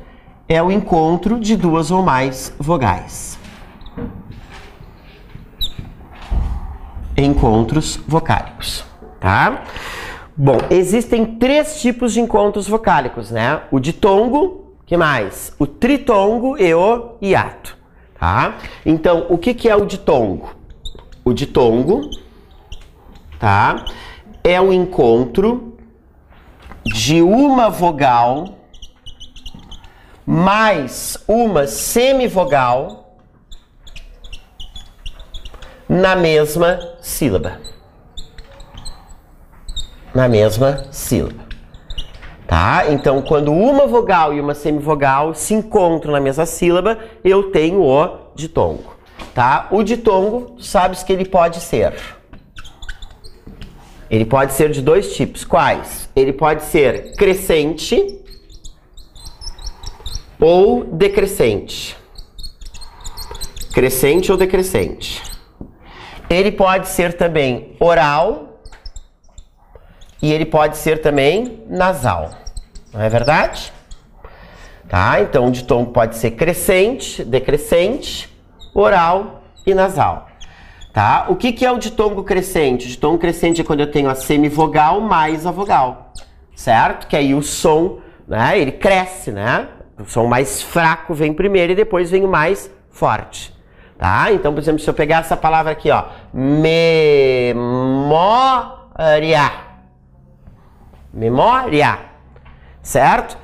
é o encontro de duas ou mais vogais. Encontros vocálicos, tá? Bom, existem 3 tipos de encontros vocálicos, né? O ditongo, que mais? O tritongo e o hiato, tá? Então, o que é o ditongo? O ditongo, tá? É o encontro de uma vogal mais uma semivogal na mesma sílaba. Na mesma sílaba. Tá? Então, quando uma vogal e uma semivogal se encontram na mesma sílaba, eu tenho o ditongo. Tá? O ditongo, tu sabes que ele pode ser. Ele pode ser de 2 tipos. Quais? Ele pode ser crescente ou decrescente. Crescente ou decrescente. Ele pode ser também oral e ele pode ser também nasal. Não é verdade? Tá? Então, o ditongo pode ser crescente, decrescente, oral e nasal. Tá? O que é o ditongo crescente? O ditongo crescente é quando eu tenho a semivogal mais a vogal, certo? Que aí o som, né, ele cresce, né? O som mais fraco vem primeiro e depois vem o mais forte, tá? Então, por exemplo, se eu pegar essa palavra aqui, ó, memória, memória, certo?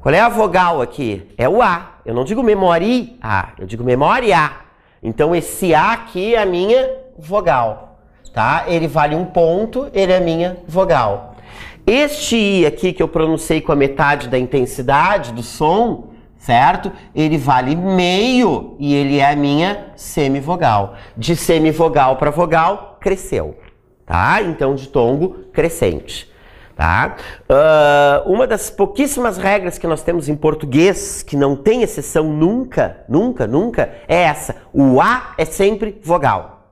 Qual é a vogal aqui? É o A. Eu não digo memoria, eu digo memória. Então, esse A aqui é a minha vogal, tá? Ele vale 1 ponto, ele é a minha vogal. Este I aqui que eu pronunciei com a metade da intensidade do som, certo? Ele vale meio e ele é a minha semivogal. De semivogal para vogal, cresceu, tá? Então, ditongo crescente. Tá? Uma das pouquíssimas regras que nós temos em português, que não tem exceção nunca, é essa. O A é sempre vogal.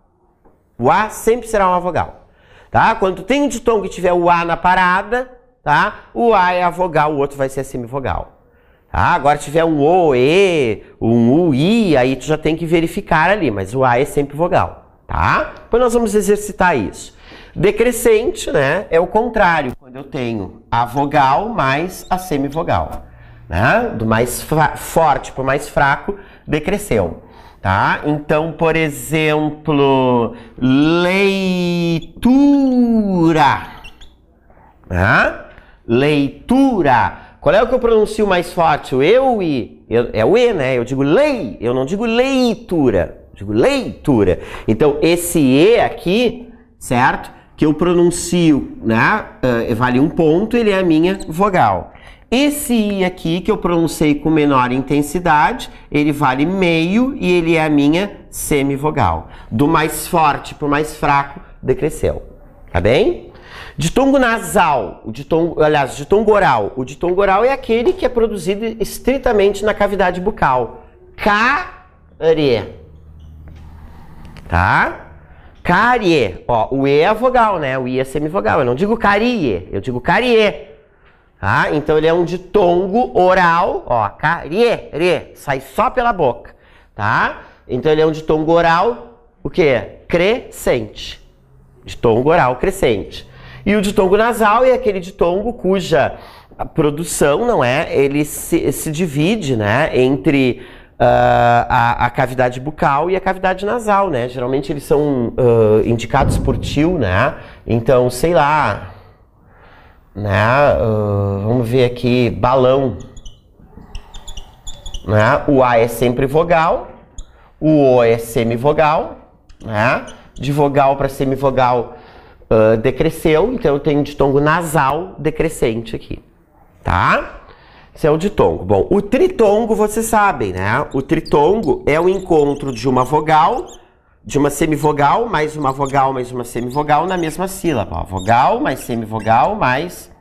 O A sempre será uma vogal. Tá? Quando tem um ditongo e tiver o A na parada, tá? O A é a vogal, o outro vai ser a semivogal. Tá? Agora, tiver um O, E, um U, I, aí tu já tem que verificar ali, mas o A é sempre vogal. Tá? Depois nós vamos exercitar isso. Decrescente, né, é o contrário, quando eu tenho a vogal mais a semivogal, né? Do mais forte para o mais fraco, decresceu, tá? Então, por exemplo, leitura, né? Leitura. Qual é o que eu pronuncio mais forte? O E ou o I? É o E, né? Eu digo lei, eu não digo leitura, eu digo leitura. Então, esse E aqui, certo? Que eu pronuncio, né, vale 1 ponto, ele é a minha vogal. Esse I aqui, que eu pronunciei com menor intensidade, ele vale meio e ele é a minha semivogal. Do mais forte para o mais fraco, decresceu. Tá bem? Ditongo nasal, ditongo oral. O ditongo oral é aquele que é produzido estritamente na cavidade bucal. Care. Tá? Carie, ó, o E é a vogal, né? O I é semivogal. Eu não digo carie, eu digo carie. Tá? Então ele é um ditongo oral, ó, carie, sai só pela boca, tá? Então ele é um ditongo oral, o quê? Crescente. Ditongo oral crescente. E o ditongo nasal é aquele ditongo cuja produção, não é? Ele se divide, né, entre a cavidade bucal e a cavidade nasal, né? Geralmente eles são indicados por tio, né? Então, sei lá, né? Vamos ver aqui, balão, né? O A é sempre vogal, o O é semivogal, né? De vogal para semivogal decresceu, então eu tenho ditongo nasal decrescente aqui, tá? Esse é o ditongo. Bom, o tritongo, vocês sabem, né? O tritongo é o encontro de uma vogal, de uma semivogal, mais uma vogal, mais uma semivogal na mesma sílaba. Ó, vogal, mais semivogal, mais...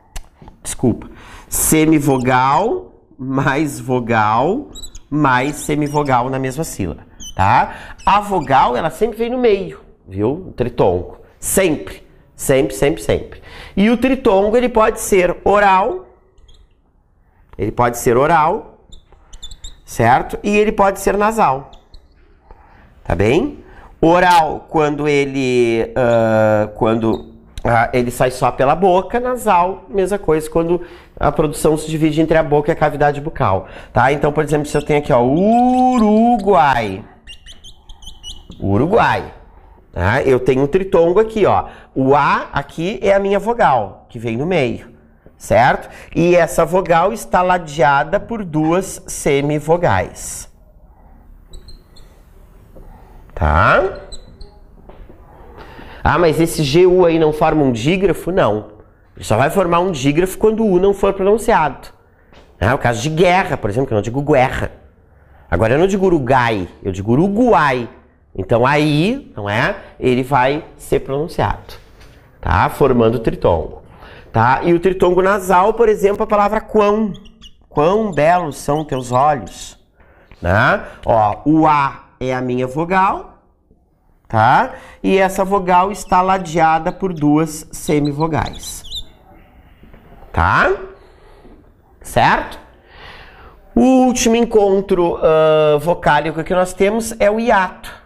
Desculpa. Semivogal, mais vogal, mais semivogal na mesma sílaba, tá? A vogal, ela sempre vem no meio, viu? O tritongo. Sempre. Sempre, sempre, sempre. E o tritongo, ele pode ser oral. Ele pode ser oral, certo? E ele pode ser nasal. Tá bem? Oral, quando ele sai só pela boca. Nasal, mesma coisa, quando a produção se divide entre a boca e a cavidade bucal. Tá? Então, por exemplo, se eu tenho aqui, ó, Uruguai. Uruguai. Tá? Eu tenho um tritongo aqui, ó. O A aqui é a minha vogal, que vem no meio, certo? E essa vogal está ladeada por duas semivogais. Tá? Ah, mas esse GU aí não forma um dígrafo? Não. Ele só vai formar um dígrafo quando o U não for pronunciado. É o caso de guerra, por exemplo, que eu não digo guerra. Agora eu não digo Uruguai, eu digo Uruguai. Então aí, não é? Ele vai ser pronunciado, tá? Formando o tritongo, tá? E o tritongo nasal, por exemplo, a palavra quão. Quão belos são teus olhos, né? Ó, o A é a minha vogal, tá? E essa vogal está ladeada por duas semivogais, tá? Certo? O último encontro vocálico que nós temos é o hiato.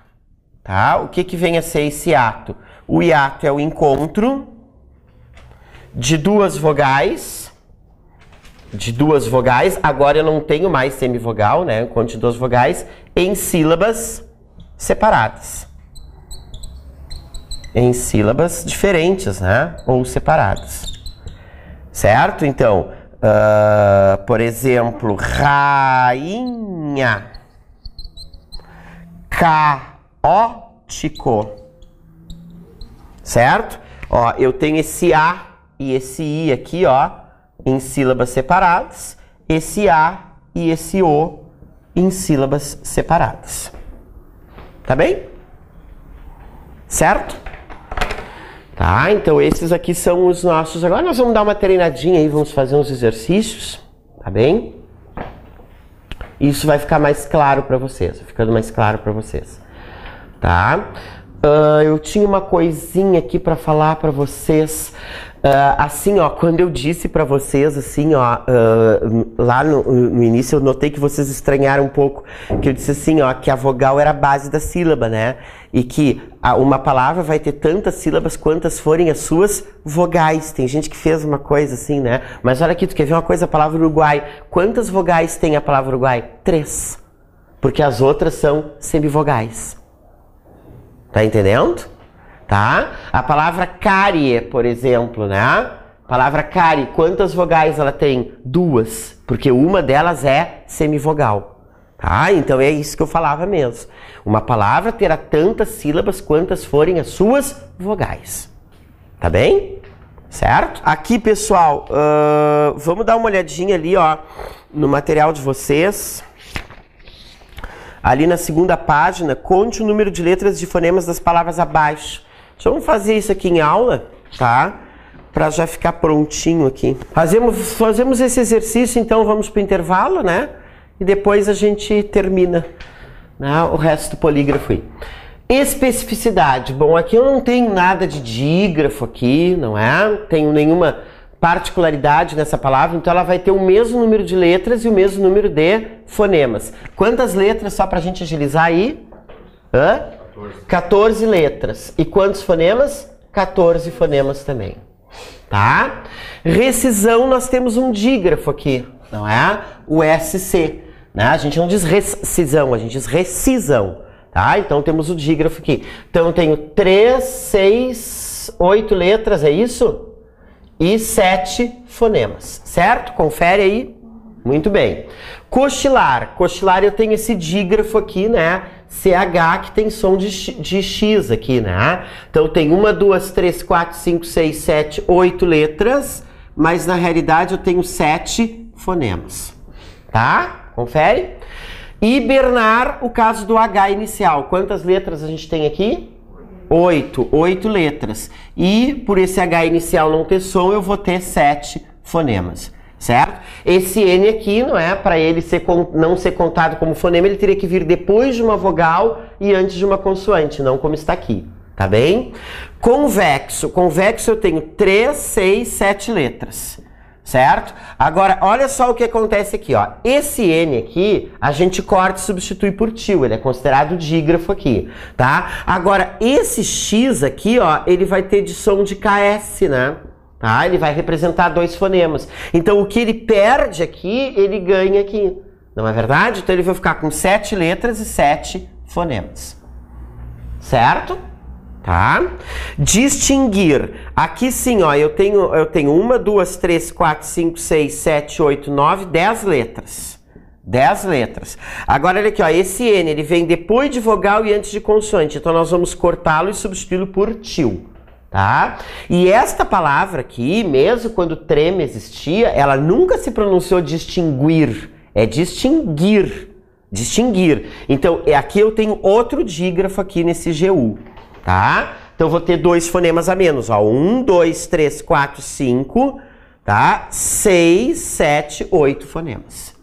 Tá? O que vem a ser esse hiato? O hiato é o encontro de duas vogais. Agora eu não tenho mais semivogal, né? Encontro de duas vogais em sílabas separadas. Em sílabas diferentes, né? Ou separadas. Certo? Então, por exemplo, rainha. Caótico, certo? Ó, eu tenho esse A e esse I aqui, ó, em sílabas separadas, esse A e esse O em sílabas separadas. Tá bem? Certo? Tá, então esses aqui são os nossos. Agora nós vamos dar uma treinadinha aí, vamos fazer uns exercícios, tá bem? Isso vai ficar mais claro para vocês, ficando mais claro para vocês. Tá? Eu tinha uma coisinha aqui para falar para vocês. Assim, ó, quando eu disse para vocês, assim, ó, lá no início eu notei que vocês estranharam um pouco, que eu disse assim, ó, que a vogal era a base da sílaba, né? E que uma palavra vai ter tantas sílabas quantas forem as suas vogais. Tem gente que fez uma coisa assim, né? Mas olha aqui, tu quer ver uma coisa, a palavra Uruguai. Quantas vogais tem a palavra Uruguai? 3. Porque as outras são semivogais. Tá entendendo? Tá? A palavra cárie, por exemplo, né? A palavra cárie, quantas vogais ela tem? 2, porque uma delas é semivogal. Tá? Então é isso que eu falava mesmo. Uma palavra terá tantas sílabas quantas forem as suas vogais. Tá bem? Certo? Aqui, pessoal, vamos dar uma olhadinha ali, ó, no material de vocês. Ali na segunda página, conte o número de letras de fonemas das palavras abaixo. Vamos fazer isso aqui em aula, tá? Para já ficar prontinho aqui. Fazemos esse exercício, então vamos para o intervalo, né? E depois a gente termina, né, o resto do polígrafo aí. Especificidade. Bom, aqui eu não tenho nada de dígrafo aqui, não é? Não tenho nenhuma particularidade nessa palavra, então ela vai ter o mesmo número de letras e o mesmo número de fonemas. Quantas letras, só para a gente agilizar aí? 14 letras. E quantos fonemas? 14 fonemas também. Tá? Recisão, nós temos um dígrafo aqui, não é? O SC. Né? A gente não diz recisão, a gente diz recisão. Tá? Então temos o dígrafo aqui. Então eu tenho 3, 6, 8 letras, é isso? E 7 fonemas, certo? Confere aí. Muito bem. Cochilar. Cochilar eu tenho esse dígrafo aqui, né? CH, que tem som de X aqui, né? Então tem 1, 2, 3, 4, 5, 6, 7, 8 letras, mas na realidade eu tenho 7 fonemas. Tá? Confere? Hibernar, o caso do H inicial. Quantas letras a gente tem aqui? 8 letras. E por esse H inicial não ter som, eu vou ter 7 fonemas, certo? Esse N aqui, não é? Para ele não ser contado como fonema, ele teria que vir depois de uma vogal e antes de uma consoante, não como está aqui, tá bem? Convexo. Convexo eu tenho 3, 6, 7 letras, certo? Agora, olha só o que acontece aqui, ó. Esse N aqui, a gente corta e substitui por til, ele é considerado dígrafo aqui, tá? Agora, esse X aqui, ó, ele vai ter de som de KS, né? Tá? Ele vai representar 2 fonemas. Então, o que ele perde aqui, ele ganha aqui. Não é verdade? Então, ele vai ficar com 7 letras e 7 fonemas. Certo? Tá? Distinguir. Aqui sim, ó, eu tenho 1, 2, 3, 4, 5, 6, 7, 8, 9, 10 letras. 10 letras. Agora, olha aqui, ó, esse N, ele vem depois de vogal e antes de consoante. Então, nós vamos cortá-lo e substituí-lo por til. Tá? E esta palavra aqui, mesmo quando trema existia, ela nunca se pronunciou distinguir. É distinguir. Distinguir. Então, aqui eu tenho outro dígrafo aqui nesse GU. Tá? Então, eu vou ter 2 fonemas a menos. Ó. 1, 2, 3, 4, 5, tá? 6, 7, 8 fonemas.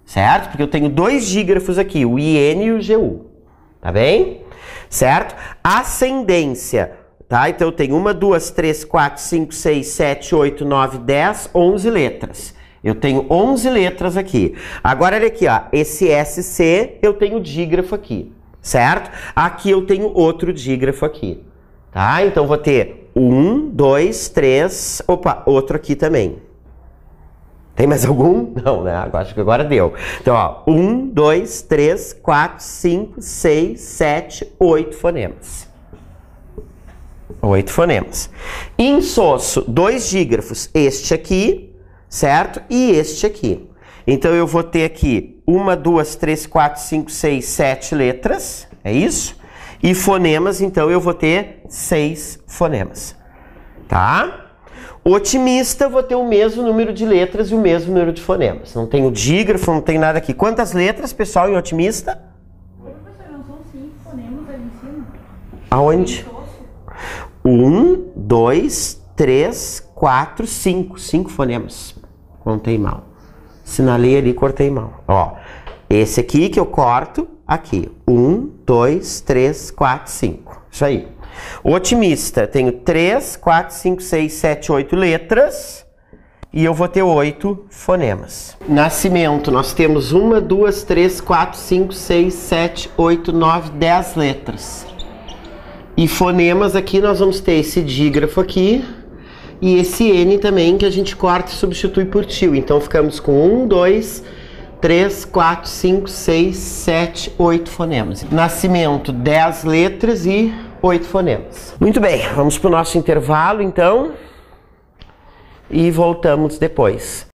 Certo? Porque eu tenho 2 dígrafos aqui, o IN e o GU. Tá bem? Certo? Ascendência. Tá? Então, eu tenho 1, 2, 3, 4, 5, 6, 7, 8, 9, 10, 11 letras. Eu tenho 11 letras aqui. Agora, olha aqui, ó. Esse SC, eu tenho dígrafo aqui. Certo? Aqui eu tenho outro dígrafo aqui. Tá? Então, vou ter 1, 2, 3... Opa, outro aqui também. Tem mais algum? Não, né? Acho que agora deu. Então, ó. 1, 2, 3, 4, 5, 6, 7, 8 fonemas. 8 fonemas. Insosso, 2 dígrafos. Este aqui, certo? E este aqui. Então, eu vou ter aqui 1, 2, 3, 4, 5, 6, 7 letras. É isso? E fonemas, então, eu vou ter 6 fonemas. Tá? Otimista, eu vou ter o mesmo número de letras e o mesmo número de fonemas. Não tem o dígrafo, não tem nada aqui. Quantas letras, pessoal, em otimista? Professor, não são 5 fonemas ali em cima? Aonde? 1, 2, 3, 4, 5. 5 fonemas. Contei mal. Sinalei ali, cortei mal. Ó, esse aqui que eu corto, aqui. 1, 2, 3, 4, 5. Isso aí. Otimista, tenho 3, 4, 5, 6, 7, 8 letras. E eu vou ter 8 fonemas. Nascimento, nós temos 1, 2, 3, 4, 5, 6, 7, 8, 9, 10 letras. E fonemas aqui nós vamos ter esse dígrafo aqui. E esse N também que a gente corta e substitui por til. Então ficamos com 1, 2, 3, 4, 5, 6, 7, 8 fonemas. Nascimento, 10 letras e 8 fonemas. Muito bem, vamos para o nosso intervalo então. E voltamos depois.